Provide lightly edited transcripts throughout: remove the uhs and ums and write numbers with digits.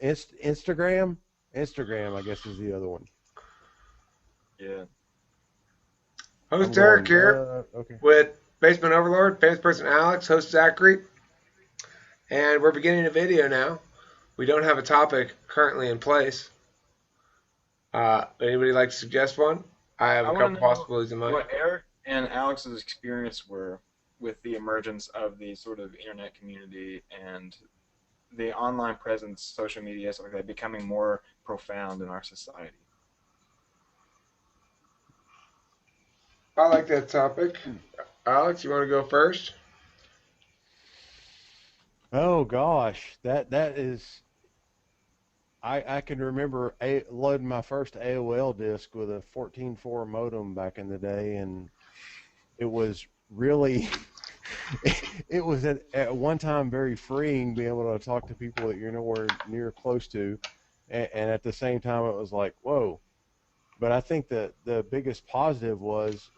Instagram. Instagram, I guess, is the other one. Yeah. Host Eric here Okay. with Basement Overlord, famous person Alex, host Zachary, and we're beginning a video now. We don't have a topic currently in place. Anybody like to suggest one? I have I a want couple to know possibilities in mind. what Eric and Alex's experience were with the emergence of the sort of internet community and the online presence, social media, stuff like that, becoming more profound in our society. I like that topic. Alex, you want to go first? Oh gosh, that is. I can remember loading my first AOL disk with a 14.4 modem back in the day, and it was really, it was at one time very freeing being able to talk to people that you're nowhere near close to, and at the same time it was like, whoa. But I think that the biggest positive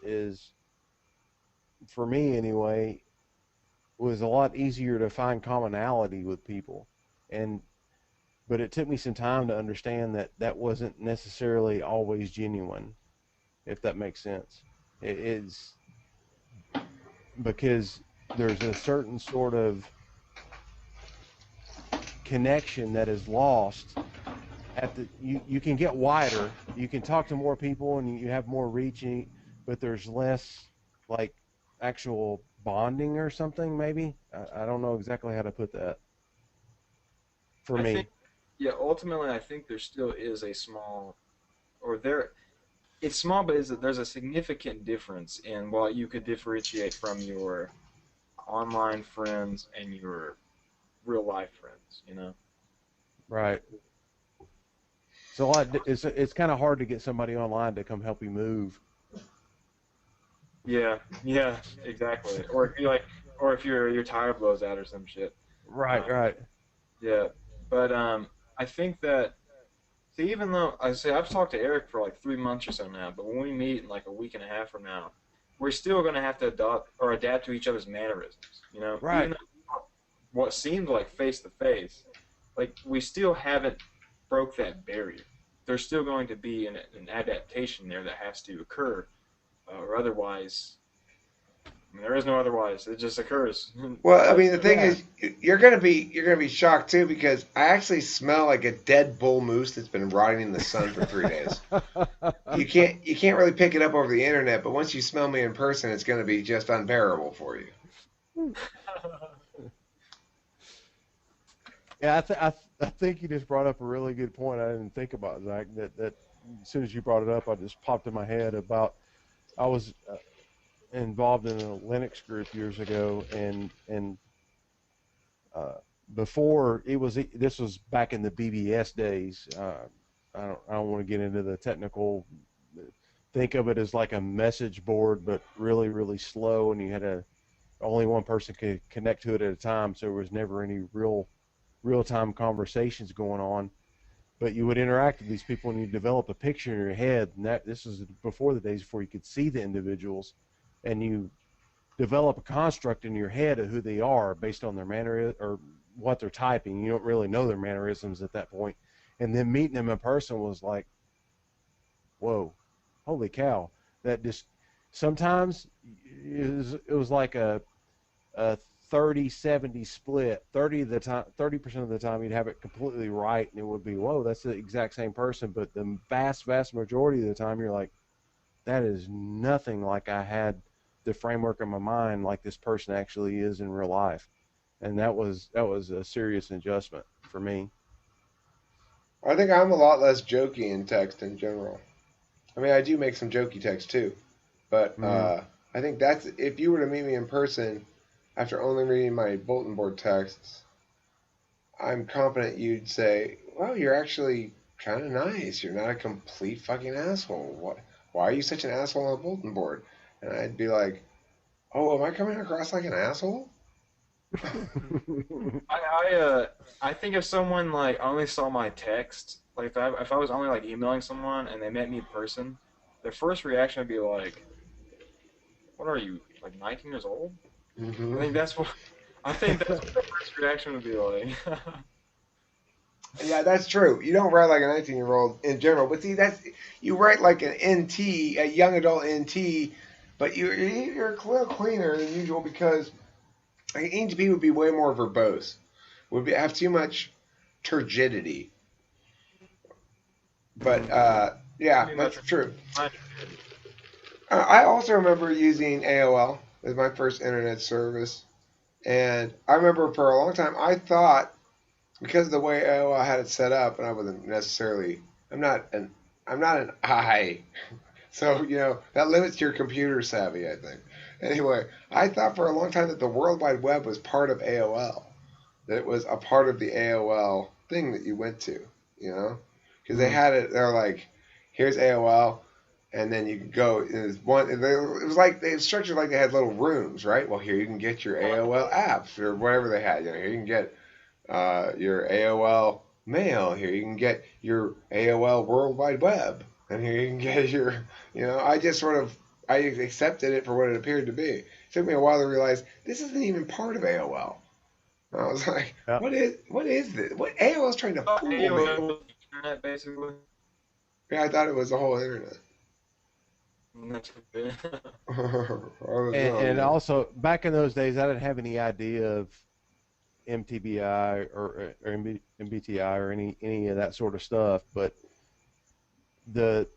is for me anyway, was a lot easier to find commonality with people, and but it took me some time to understand that that wasn't necessarily always genuine, if that makes sense. It is because there's a certain sort of connection that is lost at the you can get wider, you can talk to more people and you have more reaching, but there's less like actual bonding or something maybe. I don't know exactly how to put that for I me. think, yeah, ultimately, I think there still is a small, or there, it's small, but there's a significant difference in what you could differentiate from your online friends and your real life friends, you know? Right. So it's kind of hard to get somebody online to come help you move. Yeah, yeah, exactly. Or if you like, or if your tire blows out or some shit. Right, Uh, right. yeah, but I think that see, even though I say I've talked to Eric for like 3 months or so now, but when we meet in like a week and a half from now, we're still gonna have to adopt or adapt to each other's mannerisms. You know, even Right. though what seemed like face to face, like we still haven't broke that barrier. There's still going to be an adaptation there that has to occur, or otherwise, I mean, there is no otherwise. It just occurs. Well, I Life. mean, the thing Yeah. is, you're gonna be shocked too because I actually smell like a dead bull moose that's been rotting in the sun for 3 days. You can't really pick it up over the internet, but once you smell me in person, it's gonna be just unbearable for you. Yeah, I think you just brought up a really good point. I didn't think about, Zach. That as soon as you brought it up, I just popped in my head about I was involved in a Linux group years ago, and uh, before it was this was back in the BBS days. I don't want to get into the technical. Think of it as like a message board, but really slow, and you had a only one person could connect to it at a time, so there was never any real time conversations going on. But you would interact with these people and you develop a picture in your head, and that this was before the days before you could see the individuals, and you develop a construct in your head of who they are based on their manner or what they're typing. You don't really know their mannerisms at that point, and then meeting them in person was like, whoa, holy cow! That just sometimes it was like a 30-70 split. 30% of the time you'd have it completely right, and it would be, whoa, that's the exact same person. But the vast majority of the time, you're like, that is nothing like I had the framework in my mind like this person actually is in real life. And that was a serious adjustment for me. I think I'm a lot less jokey in text in general. I mean, I do make some jokey text too, but Mm, I think that's if you were to meet me in person after only reading my bulletin board texts, I'm confident you'd say, "Well, you're actually kind of nice. You're not a complete fucking asshole. Why are you such an asshole on a bulletin board?" And I'd be like, "Oh, am I coming across like an asshole?" I I uh I think if someone like only saw my text, like if I was only like emailing someone and they met me in person, their first reaction would be like, "What are you, like 19 years old?" Hmm. I think that's what I think that's what their first reaction would be like. Yeah, that's true. You don't write like a 19-year-old in general, but see, you write like an NT, a young adult NT, but you're a little cleaner than usual because like, NTP would be way more verbose, have too much turgidity. But yeah, Pretty much that's true. mine. I also remember using AOL as my first internet service, and I remember for a long time I thought because of the way AOL had it set up, and I wasn't necessarily, I'm not an, I'm not an I, so that limits your computer savvy, I think. Anyway, I thought for a long time that the World Wide Web was part of AOL, that it was a part of the AOL thing that you went to, because they Mm. had it. They're like, here's AOL, and then you could go. It was one. It was like they structured like they had little rooms, right? Well, here you can get your AOL apps or whatever they had. Here you can get your AOL mail. Here you can get your AOL World Wide Web, and here you can get your. I just sort of I accepted it for what it appeared to be. It took me a while to realize this isn't even part of AOL. I was like, Yeah. what is this? What AOL is trying to Oh, fool me? AOL was the internet basically. Yeah, I thought it was the whole internet. That's good. I was wrong And then. also back in those days, I didn't have any idea of MTBI or MBTI or any of that sort of stuff. But the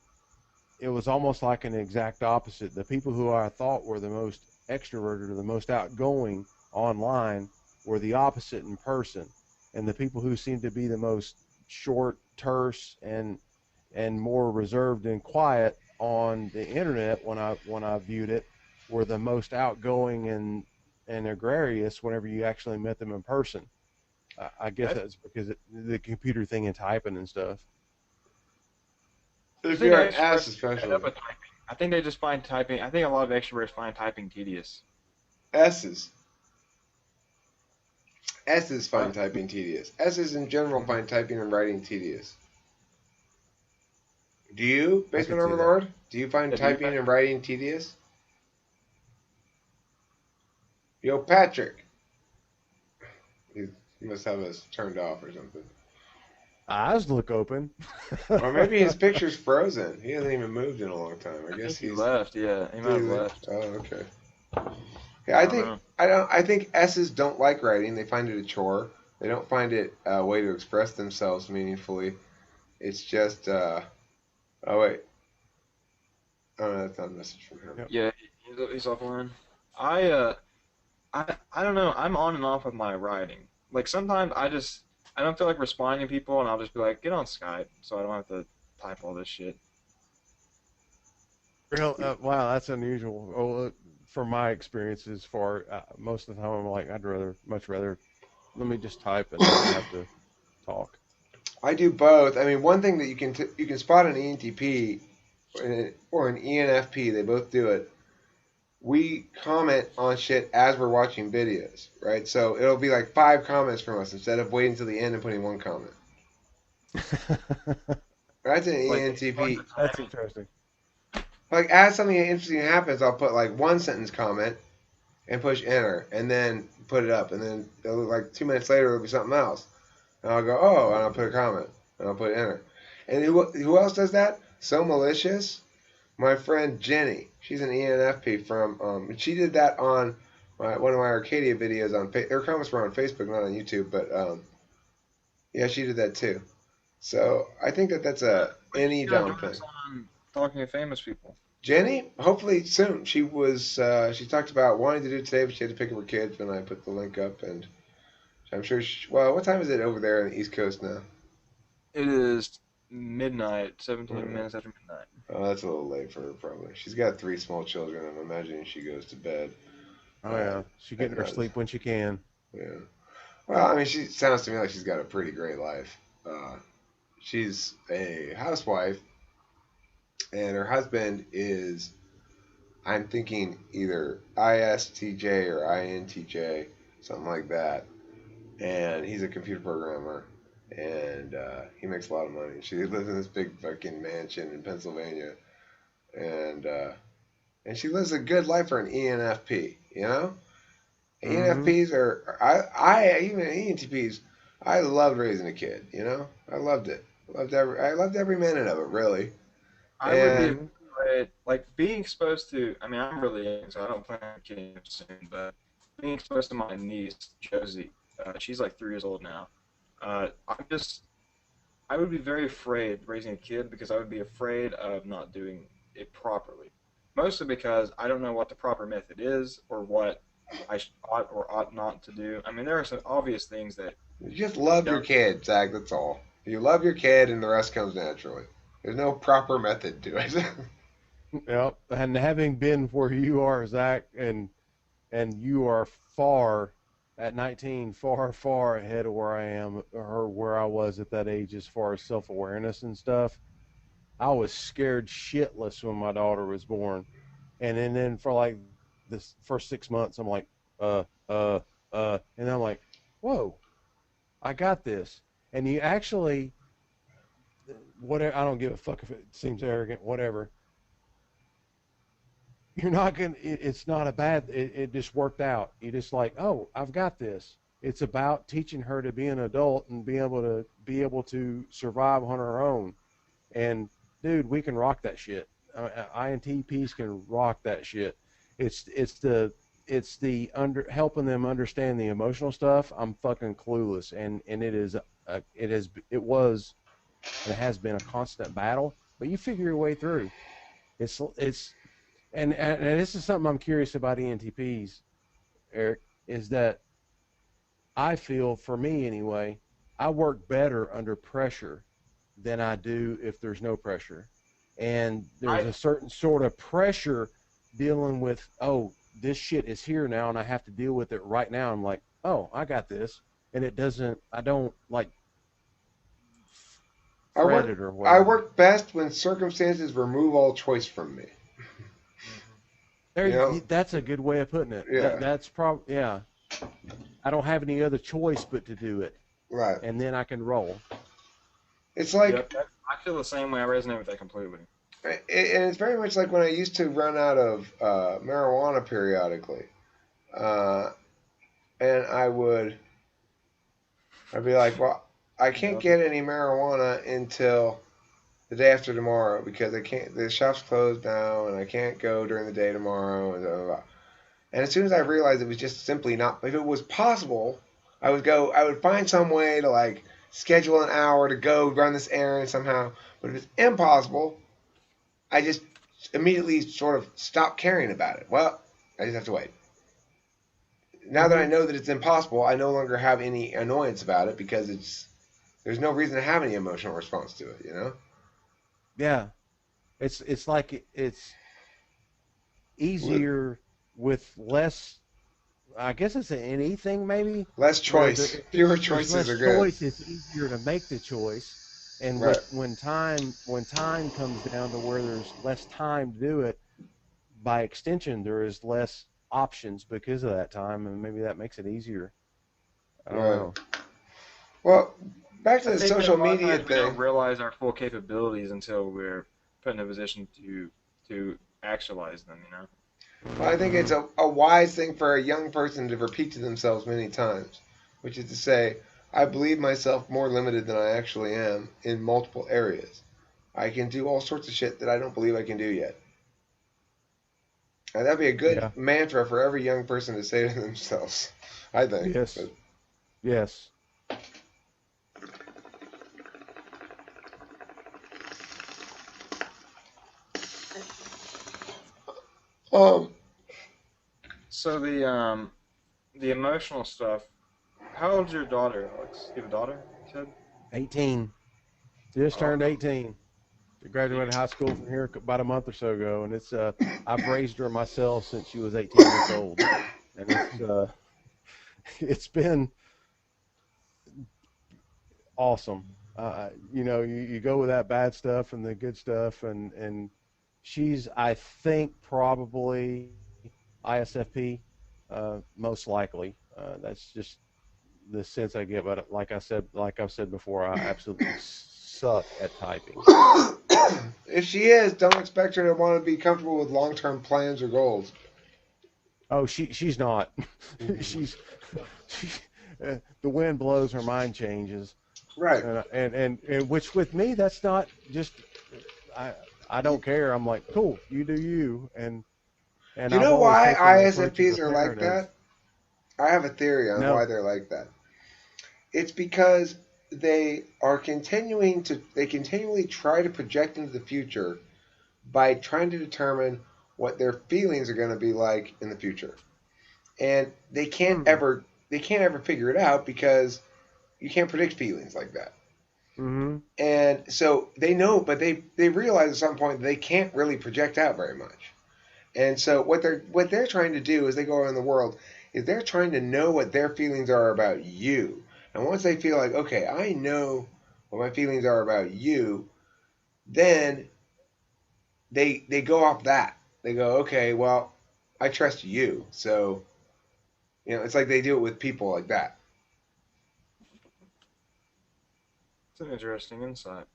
it was almost like an exact opposite. The people who I thought were the most extroverted or the most outgoing online were the opposite in person, and the people who seemed to be the most short, terse, and more reserved and quiet on the internet when I viewed it were the most outgoing and gregarious whenever you actually met them in person. I guess I that's because the computer thing and typing and stuff. If think you're an S, extroverts end especially up with typing. I think they just find typing. I think a lot of extroverts find typing tedious. S's. S's find What? typing tedious. S's in general Mhm. find typing and writing tedious. Do you, I Basement could see that. Overlord? Do you find Yeah, do you typing find? and writing tedious? Yo, Patrick. He must have us turned off or something. Eyes look open. Or maybe his picture's frozen. He hasn't even moved in a long time. I I guess think he he's. left. Yeah, he might have left. Oh, okay. Yeah, I I don't think know. I don't. I think S's don't like writing. They find it a chore. They don't find it a way to express themselves meaningfully. It's just. Oh wait. Oh, no, that's not a message from him. Yep. Yeah, he's offline. I I don't know. I'm on and off with my writing. Like sometimes I don't feel like responding to people, and I'll just be like, get on Skype, so I don't have to type all this shit. Real, wow, that's unusual. From my experiences, for most of the time, I'm like, much rather, let me just type and not have to talk. I do both. I mean, one thing that you can spot an ENTP or an ENFP. They both do it. We comment on shit as we're watching videos, right? So it'll be like 5 comments from us instead of waiting till the end and putting 1 comment. That's an Like, like the ENTP. That's timing. interesting. Like as something interesting happens, I'll put like 1 sentence comment and push enter, and then put it up, and then like 2 minutes later it'll be something else, and I'll go oh, and I'll put a comment, and I'll put enter. And who else does that? So malicious. My friend Jenny, she's an ENFP from. She did that on one of my Arcadia videos on. Her comments were on Facebook, not on YouTube, but yeah, she did that too. So I think that that's a When any you gonna dumb join thing. us on talking to famous people? Jenny, hopefully soon. She talked about wanting to do it today, but she had to pick up her kids. And I put the link up, and I'm sure. Well, what time is it over there on the East Coast now? It is midnight, 17 Uh, minutes after midnight. oh, that's a little late for her probably. She's got 3 small children. I'm imagining she goes to bed Oh uh, yeah, she's at getting her night. sleep when she can. Yeah. Well, I mean, she sounds to me like she's got a pretty great life. She's a housewife, and her husband is, I'm thinking either ISTJ or INTJ, something like that. And he's a computer programmer, and he makes a lot of money. She lives in this big fucking mansion in Pennsylvania, and she lives a good life for an ENFP. Mm-hmm. ENFPs are I even ENTPs. I loved raising a kid. I loved it. I loved every minute of it, really. I would be And Mm-hmm. afraid, like being exposed to. I mean, I'm really young, so I don't plan on getting him soon. But being exposed to my niece Josie, she's like 3 years old now. I'm just, I would be very afraid raising a kid because I would be afraid of not doing it properly. Mostly because I don't know what the proper method is or what ought or ought not to do. I mean, there are some obvious things that you just love your young. kid, Zach. That's all. You love your kid, and the rest comes naturally. There's no proper method to it. Yep. And having been where you are, Zach, and you are far at 19, far ahead of where I am or where I was at that age as far as self-awareness and stuff. I was scared shitless when my daughter was born, and then for like this first 6 months, I'm like, uh, uh, and I'm like, whoa, I got this. And you actually, whatever, I don't give a fuck if it seems arrogant, whatever. You're not gonna. It's not a bad. It just worked out. You just like, oh, I've got this. It's about teaching her to be an adult and be able to survive on her own. And dude, we can rock that shit. INTPs can rock that shit. It's the under helping them understand the emotional stuff. I'm fucking clueless, and it was and it has been a constant battle. But you figure your way through. It's and this is something I'm curious about ENTPs, Eric, is that I feel, for me anyway, I work better under pressure than I do if there's no pressure. And there's I a certain sort of pressure dealing with, oh, this shit is here now and I have to deal with it right now. I'm like, oh, I got this. And I don't like I fret work it or I whatever. work best when circumstances remove all choice from me. You know? That's a good way of putting it. Yeah. That's probably, yeah. I don't have any other choice but to do it. Right. And then I can roll. It's like Yep, I feel the same way. I resonate with that completely. and it's very much like when I used to run out of marijuana periodically, uh, and I'd be like, well, I can't Yep. get any marijuana until the day after tomorrow because I can't. The shop's closed now, and I can't go during the day tomorrow, and blah, blah, blah. And as soon as I realized it was just simply not, if it was possible, I would find some way to like schedule an hour to go run this errand somehow. But if it's impossible, I just immediately sort of stop caring about it. Well, I just have to wait. Now that I Mm-hmm. know that it's impossible, I no longer have any annoyance about it because there's no reason to have any emotional response to it. Yeah. It's like it's easier with less. I guess it's in anything maybe Less where choice, fewer there's choices less are good. choice. It's easier to make the choice, and Right. when time comes down to where there's less time to do it, by extension there is less options because of that time, and maybe that makes it easier. I don't Right. know. Well, back to I the think that social a lot of media times we don't thing. realize our full capabilities until we're put in a position to actualize them. Well, I think it's a wise thing for a young person to repeat to themselves many times, which is to say, I believe myself more limited than I actually am in multiple areas. I can do all sorts of shit that I don't believe I can do yet. And that'd be a good Yeah. mantra for every young person to say to themselves, I think. Yes. Yes. Um, So the emotional stuff. How old's your daughter, Alex? You have a daughter? You said. 18. Just Oh, turned 18. She graduated high school from here about a month or so ago, and I've raised her myself since she was 18 months old, and it's been awesome. You go with that bad stuff and the good stuff, and she's, I think, probably ISFP, most likely. That's just the sense I get. But like I've said before, I absolutely suck at typing. if she is, don't expect her to want to be comfortable with long-term plans or goals. Oh, she's not. she's she, the wind blows, her mind changes, Right. and which with me, that's not just I I don't care. I'm like, cool, you do you, and You I've know always why taken the approach as a ISFPs are like parent of that? I have a theory on no. why they're like that. It's because they continually try to project into the future by trying to determine what their feelings are going to be like in the future. And Hmm. they can't ever figure it out because you can't predict feelings like that. Mm-hmm. And so they know, but they realize at some point that they can't really project out very much. And so what they're trying to do as they go around the world is they're trying to know what their feelings are about you. And once they feel like, okay, I know what my feelings are about you, then they go off that. They go, okay, well, I trust you. So, it's like they do it with people like that. It's an interesting insight.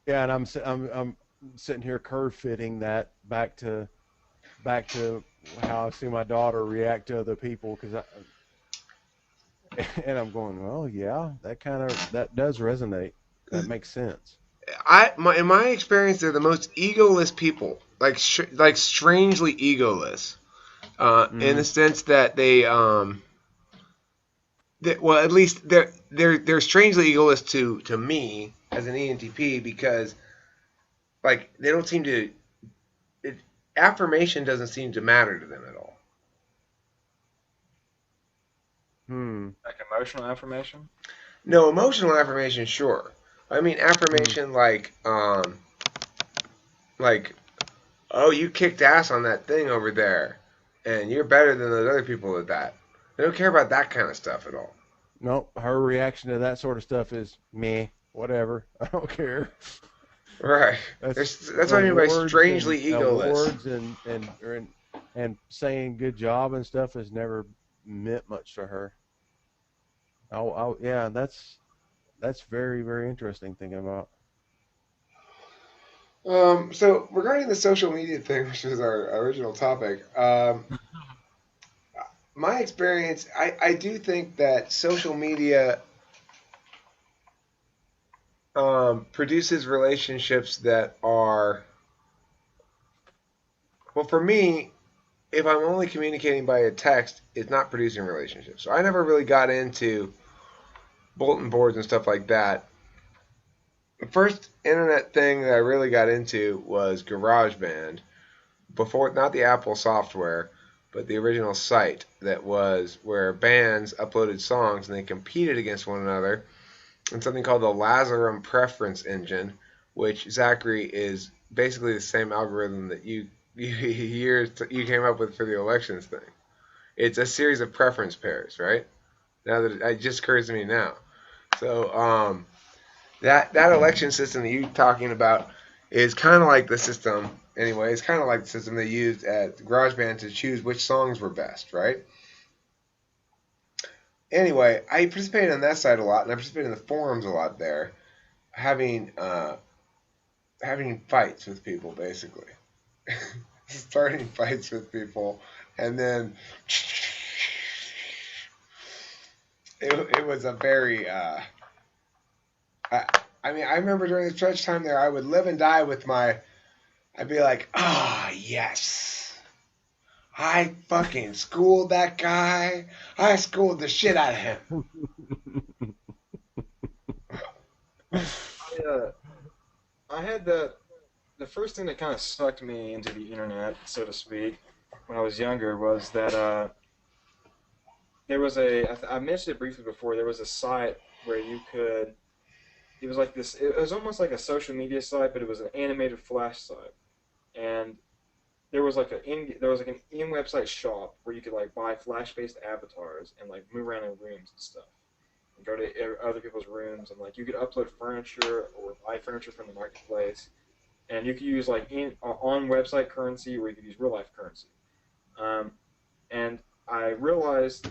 Yeah, and I'm sitting here curve fitting that back to how I see my daughter react to other people because and I'm going, well, yeah, that does resonate. That makes sense. In my experience, they're the most egoless people, like strangely egoless, in the Mm. sense that well, at least they're strangely egoless to me as an ENTP because like they don't seem to it, affirmation doesn't seem to matter to them at all. Hmm. Like emotional affirmation. No, emotional affirmation, sure. I mean Hmm. affirmation like oh, you kicked ass on that thing over there, and you're better than those other people at that. They don't care about that kind of stuff at all. Nope. Her reaction to that sort of stuff is meh, whatever. I don't care. Right. That's That's what I mean by strangely egoless. awards and saying good job and stuff has never meant much to her. Yeah, that's very very interesting thinking about. So regarding the social media thing, which is our original topic, my experience, I do think that social media produces relationships that are, well, for me, if I'm only communicating by a text, it's not producing relationships. So I never really got into bulletin boards and stuff like that. The first internet thing that I really got into was Garageband. Before, not the Apple software, but the original site that was where bands uploaded songs and they competed against one another in something called the Lazarum Preference Engine, which Zachary is basically the same algorithm that you came up with for the elections thing. It's a series of preference pairs, right? Now that it just occurs to me now. So that election system that you're talking about is kind of like the system. Anyway, it's kind of like the system they used at GarageBand to choose which songs were best, right? Anyway, I participated on that side a lot, and I participated in the forums a lot there, having having fights with people, basically, starting fights with people, and then it was a very I, I mean, I remember during the stretch time there, I would live and die with I'd be like, ah, yes. I fucking schooled that guy. I schooled the shit out of him. Yeah, I had the first thing that kind of sucked me into the internet, so to speak, when I was younger was that there was I mentioned it briefly before. There was a site where you could. It was like this. It was almost like a social media site, but it was an animated flash site, and there was like an in website shop where you could like buy flash based avatars and like move around in rooms and stuff, and go to other people's rooms, and like you could upload furniture or buy furniture from the marketplace, and you could use like on website currency or you could use real life currency. Um, and I realized,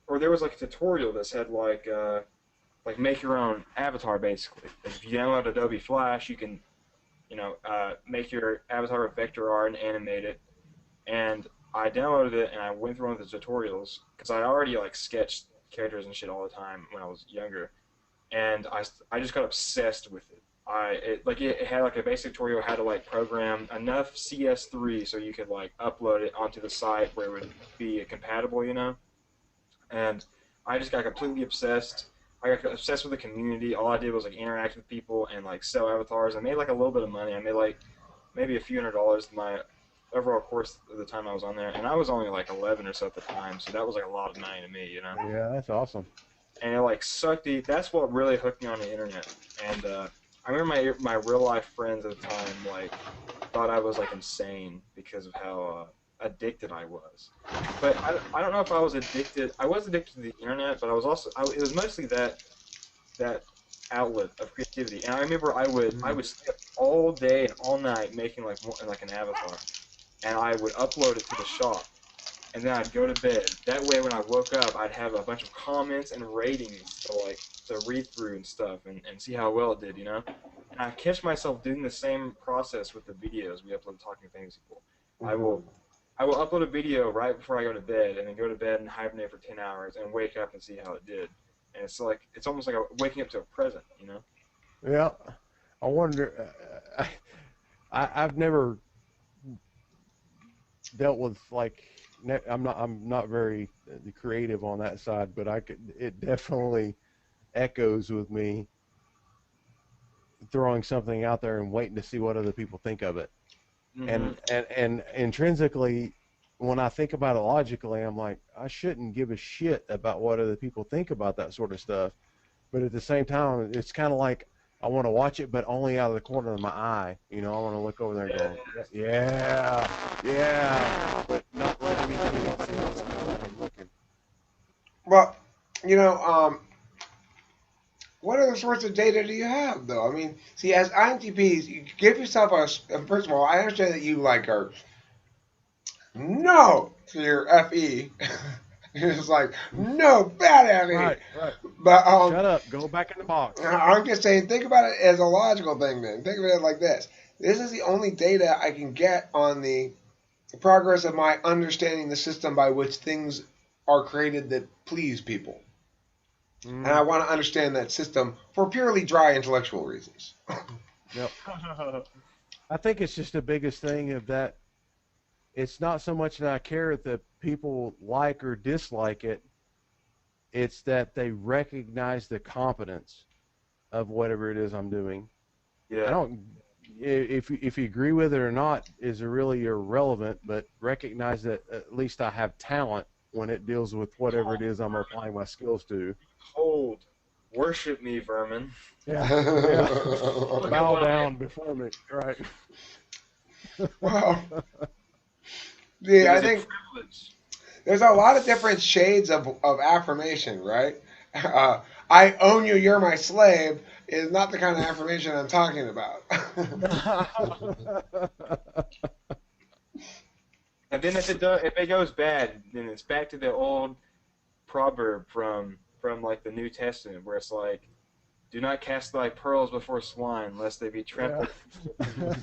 or there was like a tutorial that said like make your own avatar basically. Like if you download Adobe Flash, you can make your avatar with vector art and animate it. And I downloaded it and I went through one of the tutorials because I already like sketched characters and shit all the time when I was younger, and I just got obsessed with it. It had like a basic tutorial how to like program enough CS3 so you could like upload it onto the site where it would be compatible, you know. And I just got completely obsessed. I got obsessed with the community. All I did was like interact with people and like sell avatars. I made like a little bit of money. I made like maybe a few $100s in my overall course of the time I was on there, and I was only like 11 or so at the time, so that was like a lot of money to me, you know. Yeah, that's awesome. And it like sucked. That's what really hooked me on the internet. And I remember my real life friends at the time like thought I was like insane because of how addicted I was. But I don't know if I was addicted. I was addicted to the internet, but I was also it was mostly that outlet of creativity. And I remember I would stay up all day and all night making like an avatar, and I would upload it to the shop, and then I'd go to bed. That way, when I woke up, I'd have a bunch of comments and ratings to read through and stuff, and see how well it did, you know. And I catch myself doing the same process with the videos we upload Talking Fantasy People. I will upload a video right before I go to bed, and then go to bed and hibernate for 10 hours, and wake up and see how it did. And it's almost like waking up to a present, you know. Yeah, I wonder. I've never dealt with like I'm not very creative on that side, but it definitely echoes with me throwing something out there and waiting to see what other people think of it. Mm-hmm. And intrinsically, when I think about it logically, I'm like, I shouldn't give a shit about what other people think about that sort of stuff. But at the same time, it's kind of like I want to watch it, but only out of the corner of my eye. You know, I want to look over there and go, yeah, but not letting me see what's looking. Well, what other sorts of data do you have, though? I mean, see, as INTPs, you give yourself first of all, I understand that you like are no to your FE. You're just like, no, bad FE. Right. But shut up. Go back in the box. I'm just saying, think about it as a logical thing, then. Think of it like this. This is the only data I can get on the progress of my understanding the system by which things are created that please people. And I want to understand that system for purely dry intellectual reasons. Yep. I think it's just the biggest thing of that. It's not so much that I care that people like or dislike it. It's that they recognize the competence of whatever it is I'm doing. Yeah. I don't. If you agree with it or not is really irrelevant, but recognize that at least I have talent when it deals with whatever it is I'm applying my skills to. Hold. Worship me, vermin. Yeah. Bow down before me. Right. Well, yeah, I think there's a lot of different shades of affirmation, right? I own you, you're my slave is not the kind of affirmation I'm talking about. And then if it goes bad, then it's back to the old proverb from like the New Testament where it's like, do not cast thy pearls before swine lest they be trampled. Yeah.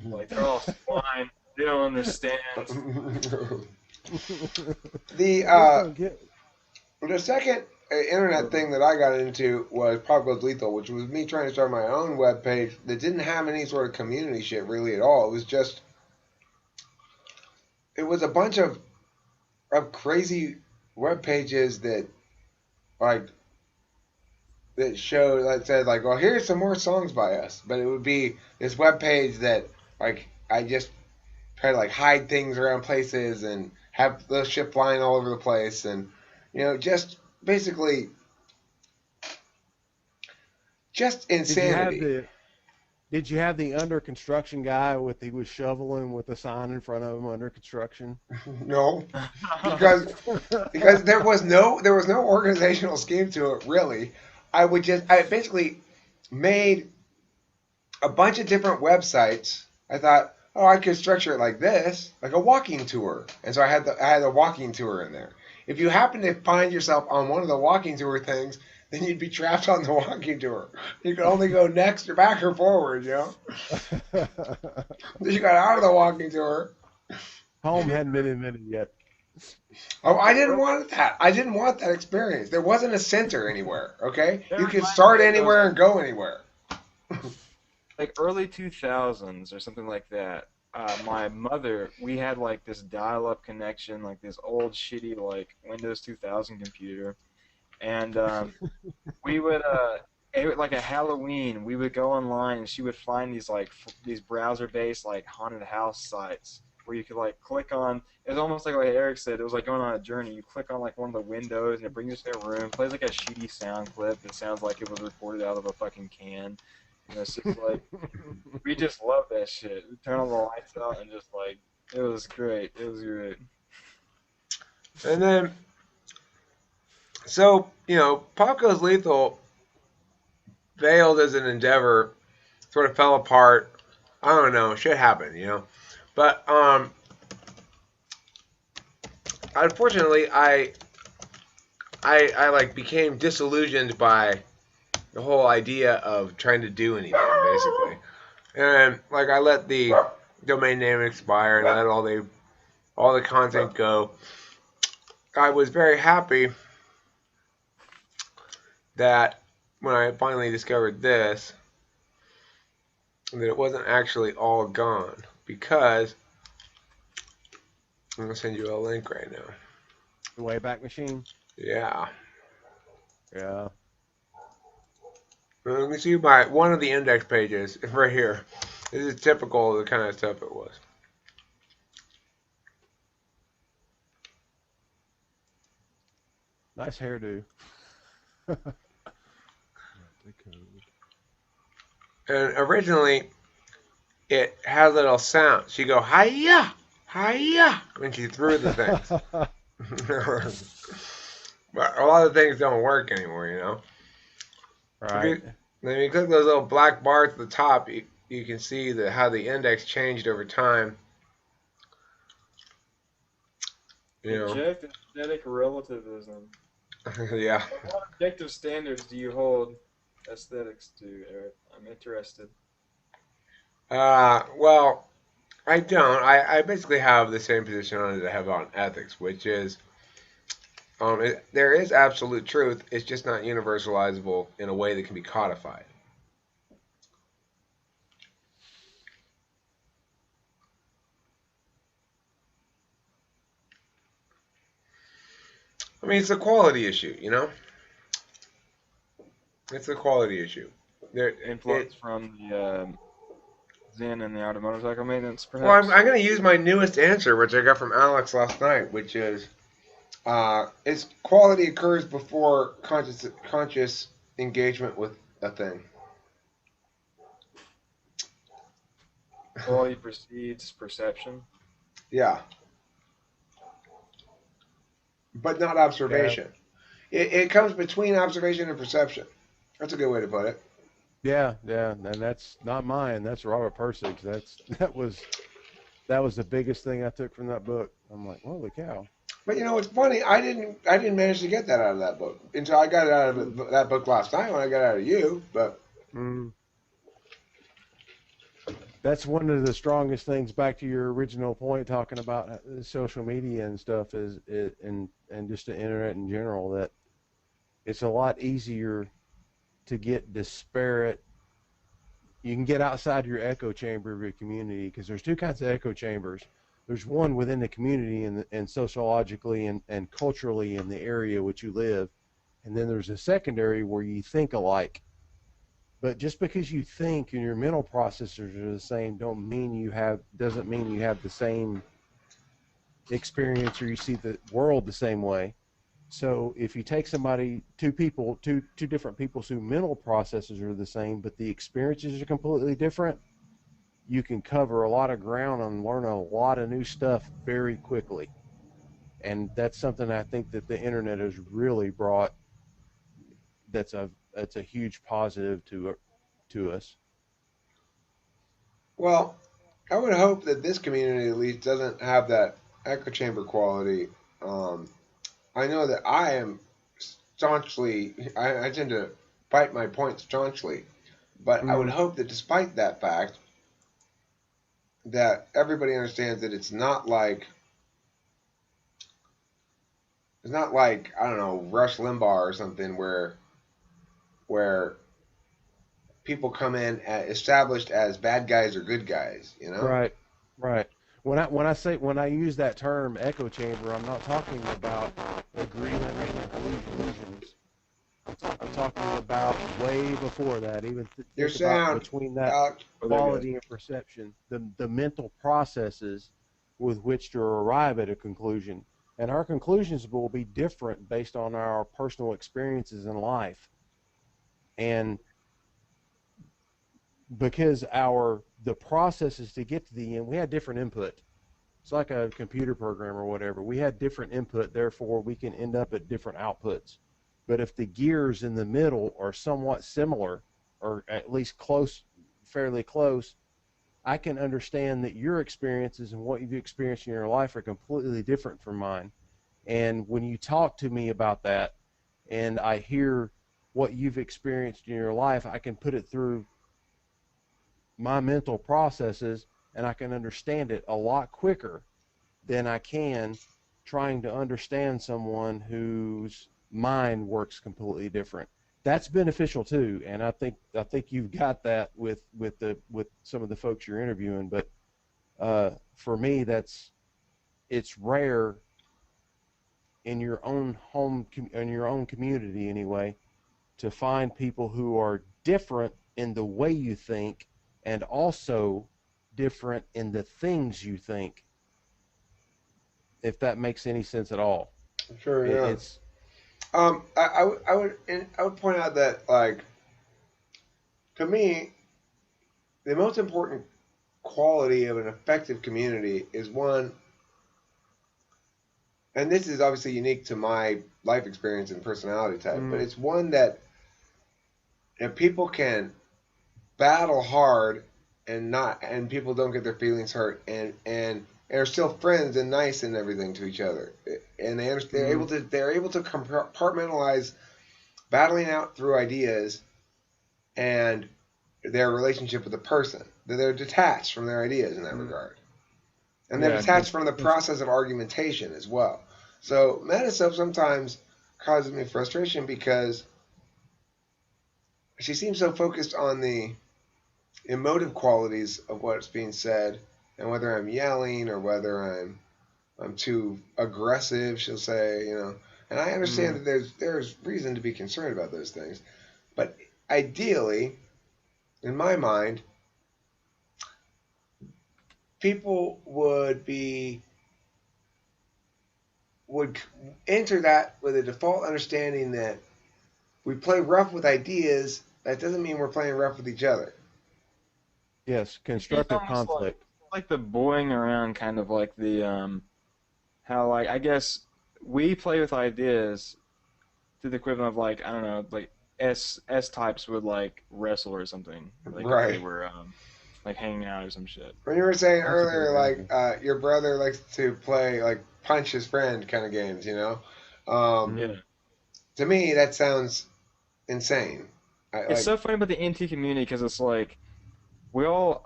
Like they're all swine. They don't understand. The second internet thing that I got into was Pop Goes Lethal, which was me trying to start my own web page that didn't have any sort of community shit really at all. It was a bunch of crazy web pages that showed that said like, well, here's some more songs by us, but it would be this web page that like I just try to like hide things around places and have the shit flying all over the place, and just basically just insanity. Did you have the under construction guy he was shoveling with a sign in front of him under construction? No, because there was no organizational scheme to it really. I basically made a bunch of different websites. I thought, oh, I could structure it like this, like a walking tour, and so I had a walking tour in there. If you happen to find yourself on one of the walking tour things, then you'd be trapped on the walking tour. You could only go next or back or forward, Then you got out of the walking tour, Home hadn't been invented yet. Oh, I didn't Early want that. I didn't want that experience. There wasn't a center anywhere. Okay, That you could reminds start me of those anywhere and go anywhere. like early 2000s or something like that. My mother, we had like this dial-up connection, like this old shitty like Windows 2000 computer, and we would like a Halloween, we would go online and she would find these like these browser-based like haunted house sites where you could like click on. It was almost like Eric said, it was like going on a journey. You click on like one of the windows and it brings you to a room, plays like a shitty sound clip that sounds like it was recorded out of a fucking can. And it's just like we just love that shit. We turn all the lights out and just like it was great. It was great. And then, so Pop Goes Lethal failed as an endeavor, sort of fell apart. I don't know, shit happened. But unfortunately, I like became disillusioned by the whole idea of trying to do anything, basically. And like I let the domain name expire and I let all the content go. I was very happy that when I finally discovered this, that it wasn't actually all gone, because I'm gonna send you a link right now. The Wayback Machine. Yeah. Yeah. Let me see one of the index pages right here. This is typical of the kind of stuff it was. Nice hairdo. And originally, it had a little sound. She'd go, hi-ya, hi-ya, when she threw the things. But a lot of things don't work anymore. Right. If you click those little black bars at the top, you can see how the index changed over time. Reject aesthetic relativism. Yeah. What objective standards do you hold aesthetics to, Eric? I'm interested. Well, I don't. I basically have the same position on it I have on ethics, which is there is absolute truth. It's just not universalizable in a way that can be codified. I mean, it's a quality issue. It's a quality issue. Influence from the Zen and the auto motorcycle maintenance, Well, I'm perhaps? going to use my newest answer, which I got from Alex last night, which is its quality occurs before conscious engagement with a thing. Quality precedes perception. Yeah, but not Yeah. observation. It comes between observation and perception. That's a good way to put it. Yeah, and that's not mine. That's Robert Persig's. That was the biggest thing I took from that book. I'm like, holy cow. But it's funny. I didn't manage to get that out of that book until I got it out of that book last night when I got it out of you. But Mm. That's one of the strongest things. Back to your original point, talking about social media and stuff, and just the internet in general. That it's a lot easier to get disparate. You can get outside your echo chamber of your community, because there's two kinds of echo chambers. There's one within the community and sociologically and culturally in the area which you live, and then there's a secondary where you think alike. But just because you think and your mental processors are the same, doesn't mean you have the same experience or you see the world the same way. So if you take two different people whose mental processes are the same, but the experiences are completely different, you can cover a lot of ground and learn a lot of new stuff very quickly. And that's something I think that the internet has really brought. That's a huge positive to us. well, I would hope that this community at least doesn't have that echo chamber quality. Um, I know that I am staunchly. I tend to fight my point staunchly, but I would Mm. hope that despite that fact, that everybody understands that it's not like I don't know Rush Limbaugh or something where people come in established as bad guys or good guys, you know? Right, right. When I use that term echo chamber, I'm not talking about agreement and conclusions. I'm talking about way before that. Even Your think about sound, between that Alex. Oh, there it goes. quality and perception, the mental processes with which to arrive at a conclusion. And our conclusions will be different based on our personal experiences in life. And because the processes to get to the end, we had different input. It's like a computer program or whatever. We had different input, therefore we can end up at different outputs. But if the gears in the middle are somewhat similar, or at least close, fairly close, I can understand that your experiences and what you've experienced in your life are completely different from mine. And when you talk to me about that, and I hear what you've experienced in your life, I can put it through my mental processes, and I can understand it a lot quicker than I can trying to understand someone whose mind works completely different. That's beneficial too, and I think you've got that with some of the folks you're interviewing. But for me, it's rare in your own home, in your own community anyway, to find people who are different in the way you think and also different in the things you think, if that makes any sense at all. Sure, yeah. It's I would point out that like to me, the most important quality of an effective community is one, and this is obviously unique to my life experience and personality type, but mm, it's one that if people can battle hard and people don't get their feelings hurt and are still friends and nice and everything to each other, and mm, they're able to compartmentalize battling out through ideas and their relationship with the person. They're detached from their ideas in that mm, regard. And they're yeah, detached from the process of argumentation as well. So Metasub sometimes causes me frustration because she seems so focused on the emotive qualities of what's being said and whether I'm yelling or whether I'm too aggressive, she'll say, you know. And I understand mm, that there's reason to be concerned about those things. But ideally, in my mind, people would enter that with a default understanding that we play rough with ideas. That doesn't mean we're playing rough with each other. yes, It's constructive almost conflict. like the boying around, kind of like the how, like, I guess we play with ideas to the equivalent of, like, I don't know, like S types would like wrestle or something, like if they Right. were like hanging out or some shit. When you were saying That's a good earlier, like analogy. your brother likes to play like punch his friend kind of games, you know, um, Yeah. Mm, to me that sounds insane. I It's like so funny about the NT community because it's like we all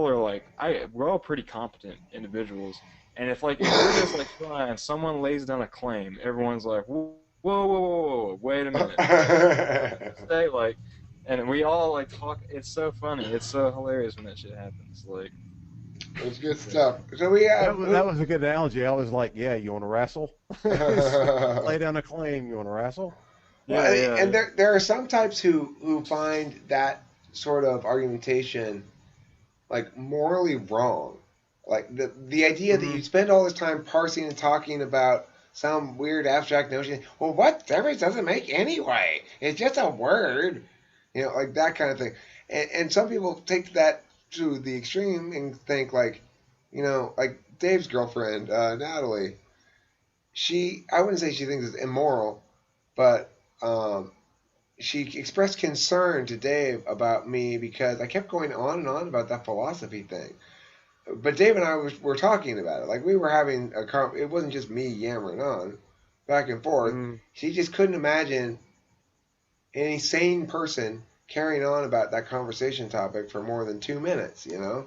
are like we're all pretty competent individuals, and if we're just like fine, someone lays down a claim, everyone's like, whoa, whoa, whoa, whoa, whoa, wait a minute, what did you say? Like, and we all like talk. It's so funny. It's so hilarious when that shit happens. Like, it's good yeah. stuff. So we That have was that was a good analogy. I was like, yeah, you want to wrestle? Lay down a claim. You want to wrestle? well, yeah, yeah, and yeah. there are some types who find that sort of argumentation like morally wrong. Like the idea that you Mm, spend all this time parsing and talking about some weird abstract notion. Well, what difference does it make anyway? It's just a word, you know, like that kind of thing. And some people take that to the extreme and think like, you know, like Dave's girlfriend, Natalie. I wouldn't say she thinks it's immoral, but she expressed concern to Dave about me because I kept going on and on about that philosophy thing. But Dave and I were talking about it. Like we were having it wasn't just me yammering on back and forth. mm. She just couldn't imagine any sane person carrying on about that conversation topic for more than 2 minutes, you know?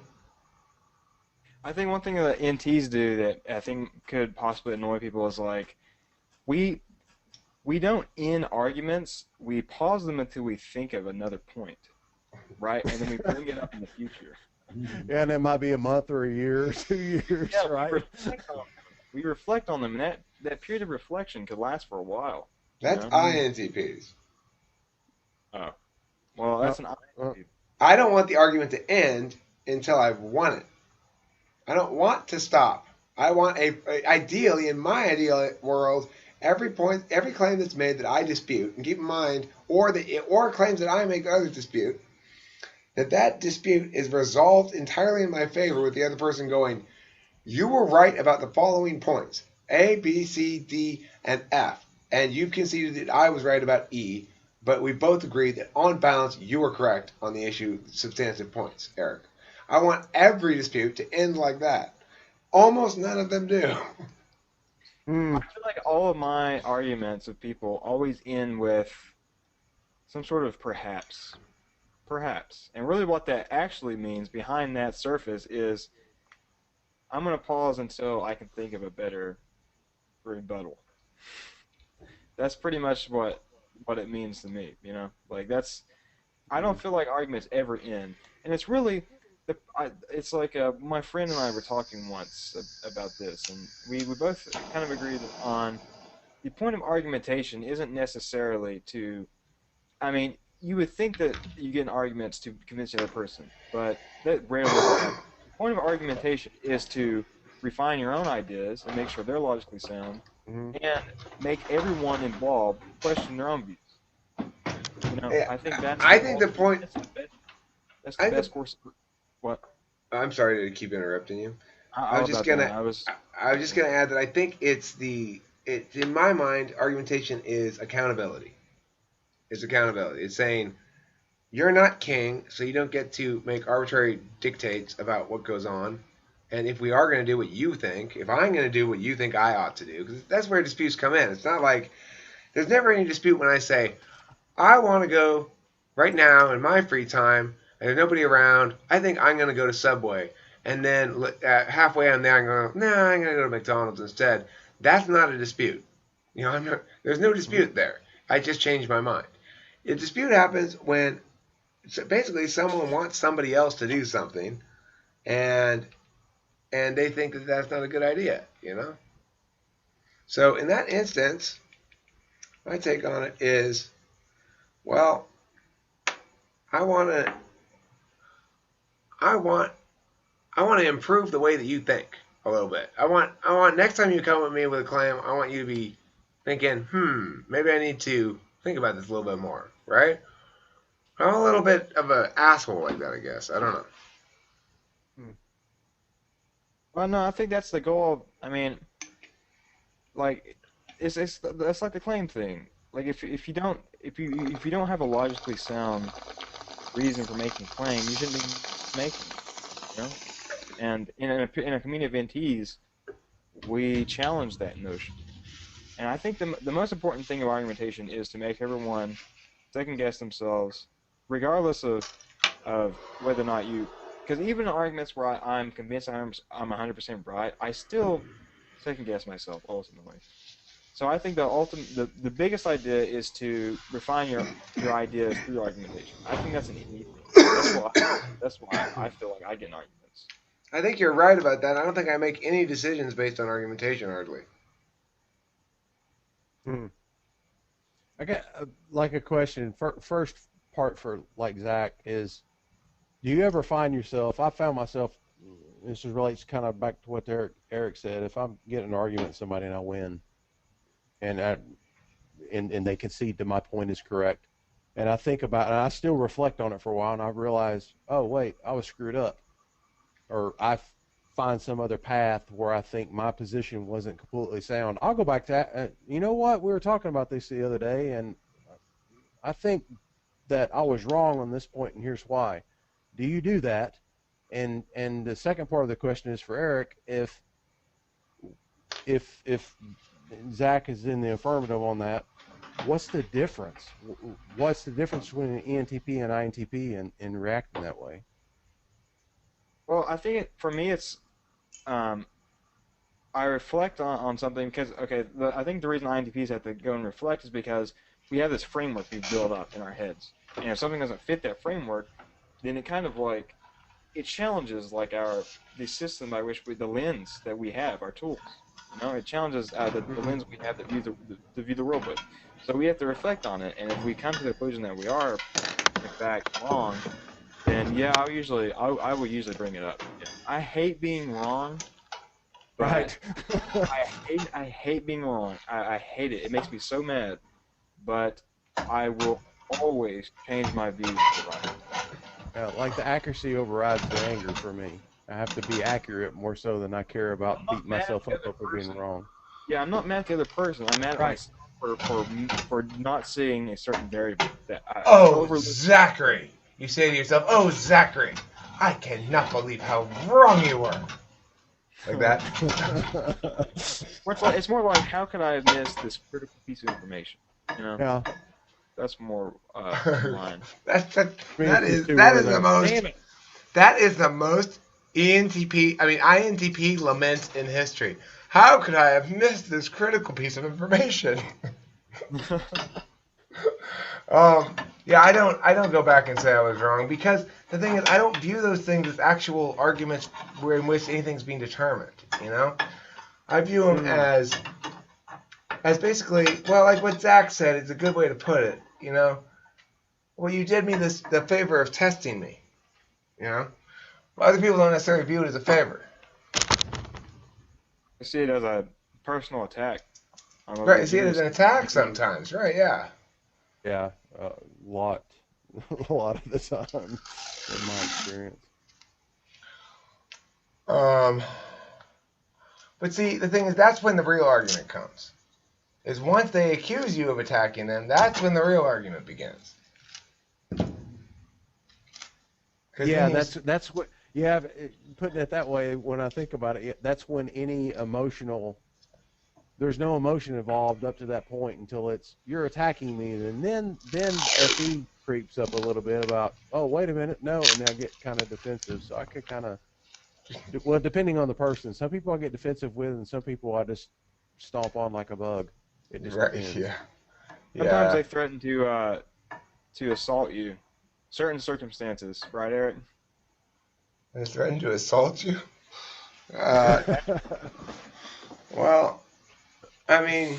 I think one thing that NTs do that I think could possibly annoy people is like we we don't end arguments. We pause them until we think of another point, right? And then we bring it up in the future. Yeah, and it might be a month or a year or 2 years, Yeah, right? we reflect on them, and that period of reflection could last for a while. You That's know? INTPs. Oh, well, Uh, that's an uh, INTP. I don't want the argument to end until I've won it. I don't want to stop. I want ideally, in my ideal world, every claim that's made that I dispute, and keep in mind, or claims that I make that others dispute, that dispute is resolved entirely in my favor with the other person going, you were right about the following points: A, B, C, D, and F, and you've conceded that I was right about E, but we both agreed that on balance you were correct on the issue substantive points, Eric. I want every dispute to end like that. Almost none of them do. hmm. I feel like all of my arguments with people always end with some sort of perhaps. Perhaps. And really what that actually means behind that surface is I'm going to pause until I can think of a better rebuttal. That's pretty much what it means to me, you know? Like that's I don't feel like arguments ever end. And it's really it's like my friend and I were talking once about this, and we both kind of agreed on the point of argumentation isn't necessarily to, I mean, you would think that you get in arguments to convince the other person, but that rarely happens. The point of argumentation is to refine your own ideas and make sure they're logically sound, Hmm. and make everyone involved question their own views. You know, Yeah, I think that's I the think the ultimate, point. that's the I think best course. What? I'm sorry to keep interrupting you. I I was was just about done. gonna. I was. I was just gonna add that I think it's in my mind, argumentation is accountability. It's accountability. It's saying you're not king, so you don't get to make arbitrary dictates about what goes on. And if we are going to do what you think, if I'm going to do what you think I ought to do, because that's where disputes come in. It's not like there's never any dispute when I say I want to go right now in my free time and there's nobody around. I think I'm going to go to Subway. And then halfway on there, I'm going, nah, I'm going to go to McDonald's instead. That's not a dispute. You know, there's no dispute there. I just changed my mind. A dispute happens when basically someone wants somebody else to do something, and they think that that's not a good idea. You know. So in that instance, my take on it is, well, I want to I want I want to improve the way that you think a little bit. I want next time you come at me with a claim, I want you to be thinking, maybe I need to think about this a little bit more, right? I'm a little bit of an asshole like that, I guess. I don't know. Well, no, I think that's the goal. I mean, like, it's that's like the claim thing. Like, if you don't if you don't have a logically sound reason for making a claim, you shouldn't be making it. You know. And in a community of NTs, we challenge that notion. And I think the most important thing of argumentation is to make everyone second guess themselves, regardless of whether or not you. Because even in arguments where I'm convinced I'm 100% right, I still second guess myself ultimately. So I think the biggest idea is to refine your ideas through argumentation. I think that's an innate thing. That's why I feel like I get in arguments. I think you're right about that. I don't think I make any decisions based on argumentation hardly. Hmm. I got like a question. First part for like Zach is, do you ever find yourself? I found myself. This relates kind of back to what Eric said. If I'm getting an argument with somebody and I win, and and they concede that my point is correct, and I think about it, and I still reflect on it for a while, and I realize, oh wait, I was screwed up, or find some other path where I think my position wasn't completely sound. I'll go back to that. You know what? We were talking about this the other day, and I think that I was wrong on this point, and here's why. Do you do that? And the second part of the question is for Eric. If Zach is in the affirmative on that, what's the difference? What's the difference between an ENTP and INTP in reacting that way? Well, I think for me, it's I reflect on something because, okay, I think the reason INTPs have to go and reflect is because we have this framework we've built up in our heads. And if something doesn't fit that framework, then it kind of like, it challenges like the system by which the lens that we have, our tools. It challenges the lens we have to view the world with. So we have to reflect on it, and if we come to the conclusion that we are, in fact, wrong, then yeah, I will usually bring it up. Yeah. I hate being wrong, but Right. I hate being wrong. I hate it. It makes me so mad. But I will always change my views to the right. Like the accuracy overrides the anger for me. I have to be accurate more so than I care about I'm not beating mad at myself the up other over being person. wrong. Yeah, I'm not mad at the other person. I'm mad at Right. myself for not seeing a certain variable that for Oh, overlooking. Zachary. You say to yourself, oh, Zachary, I cannot believe how wrong you were. Like that. It's more like, how could I have missed this critical piece of information? Yeah. That's more mine. that, I mean, that it's just is too that one of is the those. most Damn it. that is the most INTP lament in history. How could I have missed this critical piece of information? Yeah, I don't go back and say I was wrong because the thing is I don't view those things as actual arguments where in which anything's being determined. I view them as basically, well, like what Zach said. It's a good way to put it. Well, you did me the favor of testing me. Well, other people don't necessarily view it as a favor. I see it as a personal attack. Right, you see it as an attack sometimes, right? Yeah. Yeah. A lot. A lot of the time, in my experience. But see, the thing is, that's when the real argument comes. Is once they accuse you of attacking them, that's when the real argument begins. Yeah, that's what. Yeah, putting it that way, when I think about it, that's when there's no emotion involved up to that point until it's you're attacking me, and then FE creeps up a little bit about, oh, wait a minute, no, and I get kind of defensive. So I could kind of, well, depending on the person, some people I get defensive with, and some people I just stomp on like a bug. It just Right? depends. Yeah. Sometimes Yeah. they threaten to assault you, certain circumstances, right, Eric? They threatened to assault you. Well, I mean,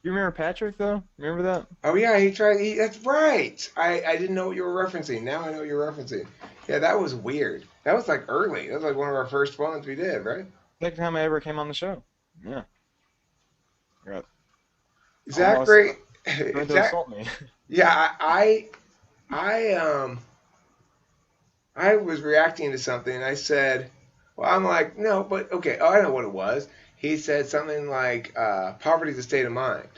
You remember Patrick though? Remember that? oh yeah, he tried. That's right. I didn't know what you were referencing. Now I know what you're referencing. Yeah, that was weird. That was like early. That was like one of our first ones we did, right? Second time I ever came on the show. Yeah. Right. Zachary, Trying to assault me. yeah, I was reacting to something. And I said, well, I'm like, no, but okay. Oh, I know what it was. He said something like, poverty is a state of mind.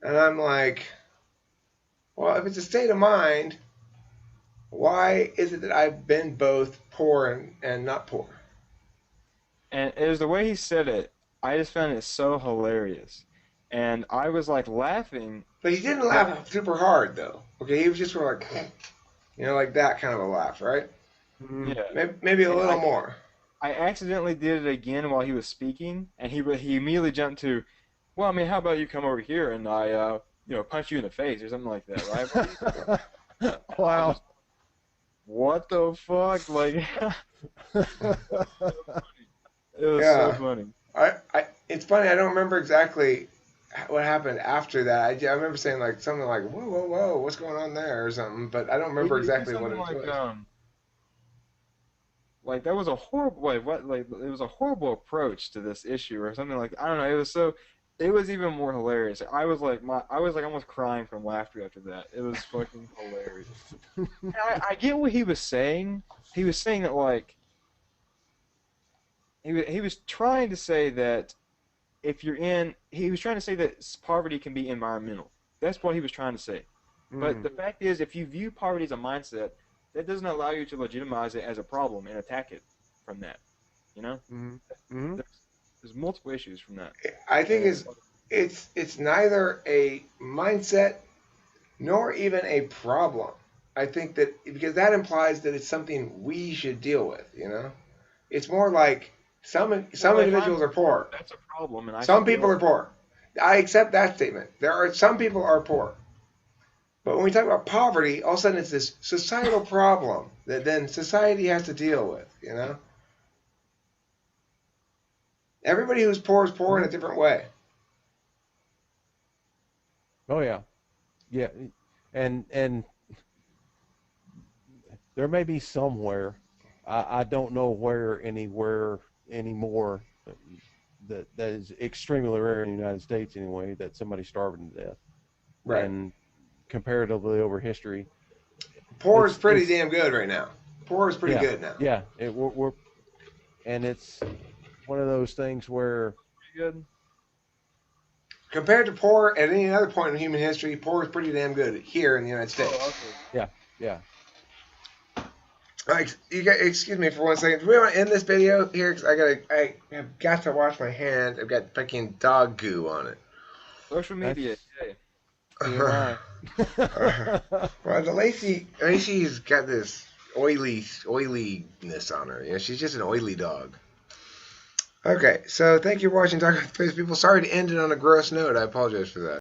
And I'm like, well, if it's a state of mind, why is it that I've been both poor and not poor? And it was the way he said it. I just found it so hilarious. And I was like laughing. But he didn't laugh super hard, though. Okay, he was just sort of like, like that kind of a laugh, right? Yeah. Maybe a little more. I accidentally did it again while he was speaking, and he immediately jumped to, well, I mean, how about you come over here and I, punch you in the face or something like that, right? Wow. What the fuck? Like, it was so funny. It's funny. I don't remember exactly what happened after that. I remember saying like something like, "Whoa, whoa, whoa, what's going on there?" or something, but I don't remember exactly what it was. Like that was a horrible it was a horrible approach to this issue or something like, I don't know. It was even more hilarious. I was like almost crying from laughter after that. It was fucking hilarious. I get what he was saying. He was saying that like he was trying to say that he was trying to say that poverty can be environmental. That's what he was trying to say. But the fact is, if you view poverty as a mindset, that doesn't allow you to legitimize it as a problem and attack it from that. There's multiple issues from that. I think it's neither a mindset nor even a problem. I think that because that implies that it's something we should deal with. It's more like Some Well, if individuals are poor. that's a problem, and I Some should be people able are poor. I accept that statement. There are some people are poor. But when we talk about poverty, all of a sudden it's this societal problem that then society has to deal with, you know? Everybody who's poor is poor in a different way. Oh yeah, yeah, and there may be somewhere, I don't know where anywhere anymore, that is extremely rare in the United States anyway, that somebody's starving to death. Right. And comparatively over history, Poor is pretty it's damn good right now. Poor is pretty yeah, good now. yeah, we're and it's one of those things where good. Compared to poor at any other point in human history, poor is pretty damn good here in the United States. Oh, okay. yeah. You guys, excuse me for 1 second. Do we want to end this video here? Cause I have got to wash my hand. I've got fucking dog goo on it. Social media. Yay. TMI. Well, Lacey's got this oiliness on her. You know, she's just an oily dog. Okay, so thank you for watching Talking with Face People. Sorry to end it on a gross note. I apologize for that.